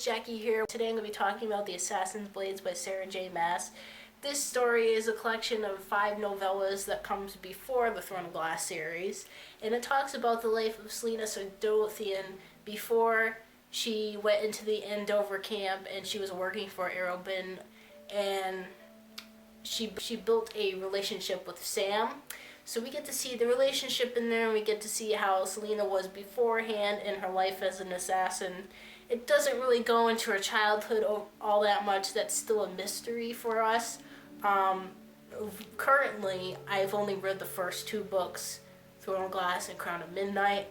Jackie here. Today I'm going to be talking about The Assassin's Blades by Sarah J. Maas. This story is a collection of 5 novellas that comes before the Throne of Glass series, and it talks about the life of Selena Sardothian before she went into the Andover camp and she was working for Arobin, and she built a relationship with Sam. So we get to see the relationship in there, and we get to see how Selena was beforehand in her life as an assassin. It doesn't really go into her childhood all that much. That's still a mystery for us. Currently, I've only read the first 2 books, Throne of Glass and Crown of Midnight,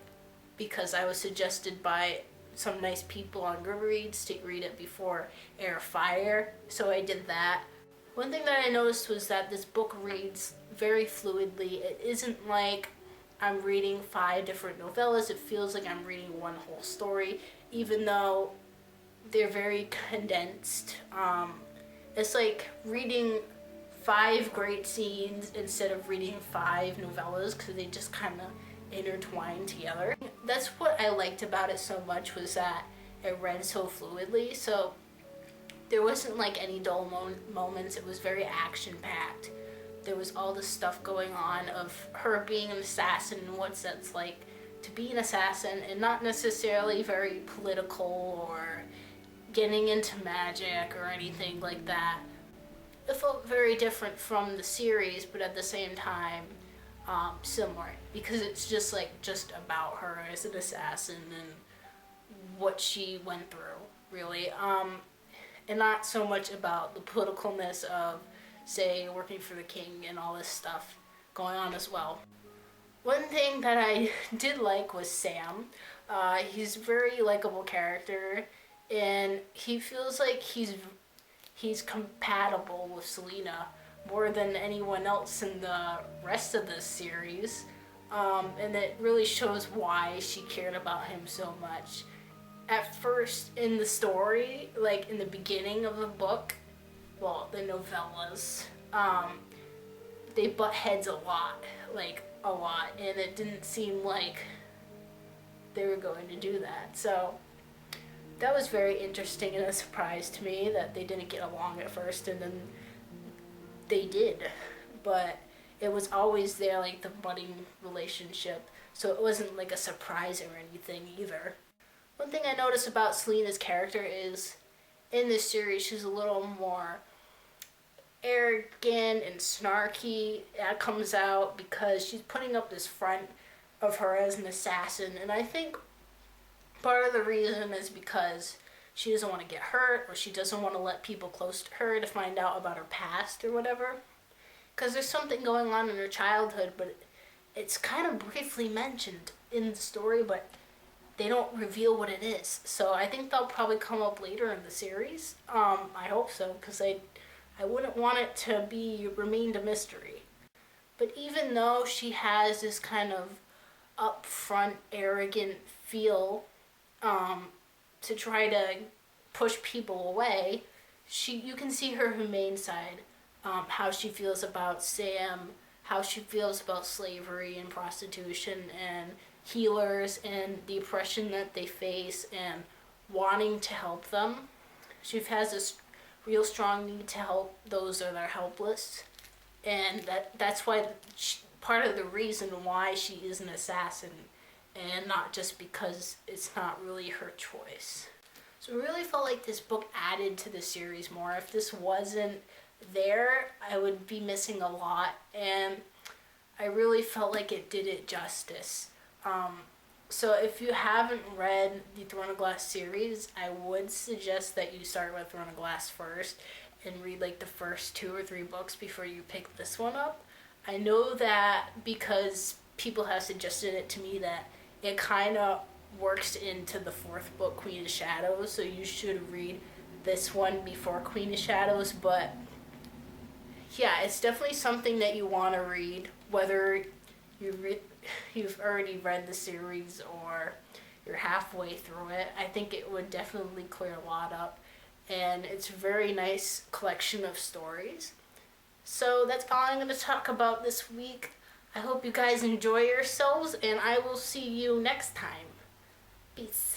because I was suggested by some nice people on Goodreads to read it before Air of Fire, so I did that. One thing that I noticed was that this book reads very fluidly. It isn't like I'm reading 5 different novellas. It feels like I'm reading one whole story, even though they're very condensed. It's like reading 5 great scenes instead of reading 5 novellas, because they just kind of intertwine together. That's what I liked about it so much, was that it read so fluidly. So there wasn't like any dull moments. It was very action-packed. There was all this stuff going on of her being an assassin and what that's like to be an assassin, and not necessarily very political or getting into magic or anything like that. It felt very different from the series, but at the same time similar, because it's just about her as an assassin and what she went through, really, and not so much about the politicalness of, say, working for the king and all this stuff going on as well. One thing that I did like was Sam. He's a very likable character, and he feels like he's compatible with Selena more than anyone else in the rest of the series, and it really shows why she cared about him so much. At first in the story, like in the beginning of the book, well, the novellas, they butt heads a lot, and it didn't seem like they were going to do that. So that was very interesting and a surprise to me that they didn't get along at first, and then they did. But it was always there, like the budding relationship, so it wasn't like a surprise or anything either. One thing I noticed about Selena's character is, in this series, she's a little more arrogant and snarky. That comes out because she's putting up this front of her as an assassin, and I think part of the reason is because she doesn't want to get hurt, or she doesn't want to let people close to her to find out about her past or whatever, because there's something going on in her childhood, but it's kind of briefly mentioned in the story, but they don't reveal what it is. So I think they'll probably come up later in the series. I hope so, because I wouldn't want it to remain a mystery. But even though she has this kind of upfront, arrogant feel, to try to push people away, you can see her humane side, how she feels about Sam, how she feels about slavery and prostitution and healers and the oppression that they face, and wanting to help them. She has this real strong need to help those that are helpless, and that's why part of the reason why she is an assassin, and not just because it's not really her choice. So I really felt like this book added to the series more. If this wasn't there, I would be missing a lot, and I really felt like it did it justice. So if you haven't read the Throne of Glass series, I would suggest that you start with Throne of Glass first and read like the first 2 or 3 books before you pick this one up. I know that because people have suggested it to me, that it kind of works into the 4th book, Queen of Shadows, so you should read this one before Queen of Shadows. But yeah, it's definitely something that you want to read, whether you've already read the series or you're halfway through it. I think it would definitely clear a lot up, and it's a very nice collection of stories. So that's all I'm going to talk about this week. I hope you guys enjoy yourselves, and I will see you next time. Peace.